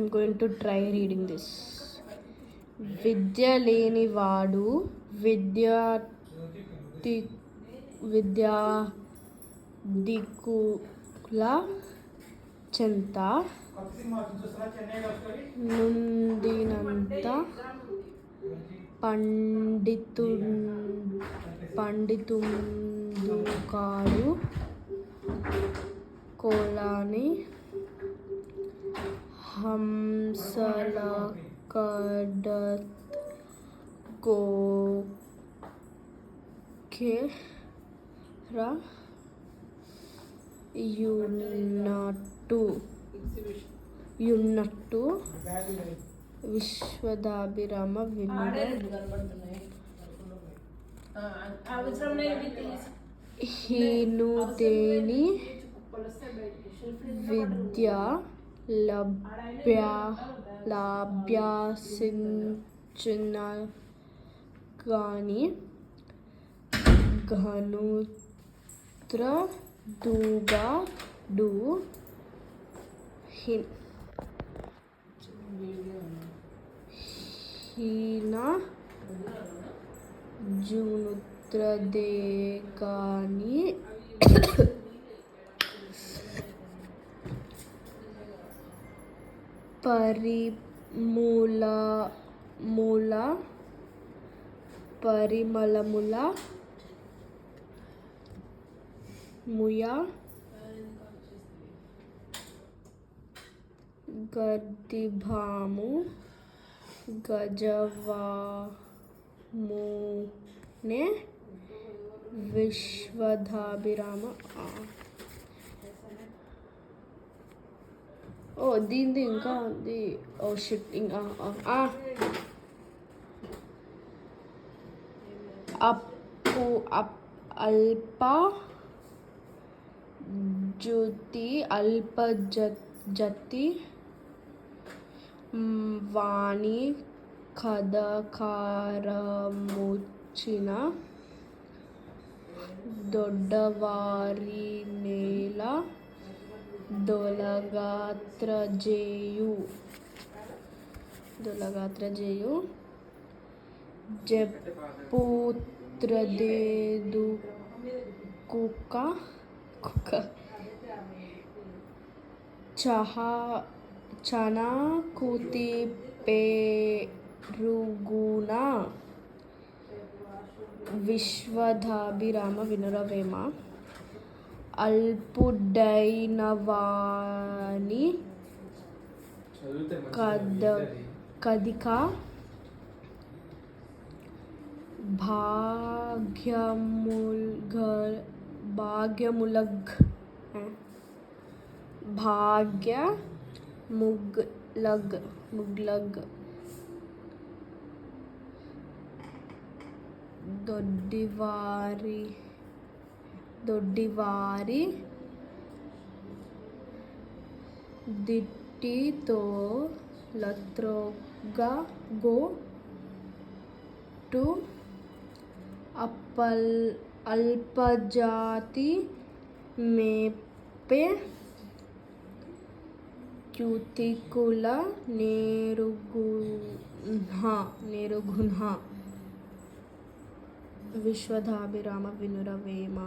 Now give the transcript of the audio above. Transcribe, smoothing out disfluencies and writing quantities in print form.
I'm going to try reading this. విద్య లేనివాడు విద్యాధికుల చెంత నుండినంత పండితుండుకాడు కోలాని హంసలకడత్ గోకెర యున్నట్టు విశ్వదాభిరామ వినుర హీనుదేని విద్య లాభ్యాసించిన గాని ఘనుత్రదుగాడు హీన జునుత్రదేగాని పరిమళముల ముయ గర్దిభాము గజవామునే విశ్వదాభిరామ. దీనిది ఇంకా ఉంది. షిట్. ఇంకా అల్పజతి వాణి కథకారముచిన దొడ్డవారినేల దొలగాత్రజేయు జెప్పుత్రదేదు కుక్క చనాకుతి పేరుగున విశ్వదాభిరామ వినురవేమ అల్పుడైనవాని కదిక భాగ్యములగ్ దొడ్డివారి దిట్టితో లత్రోగా గో టు అల్పజాతి మేపే క్యూతికుల నేరుగుణ విశ్వదాభిరామ వినురవేమ.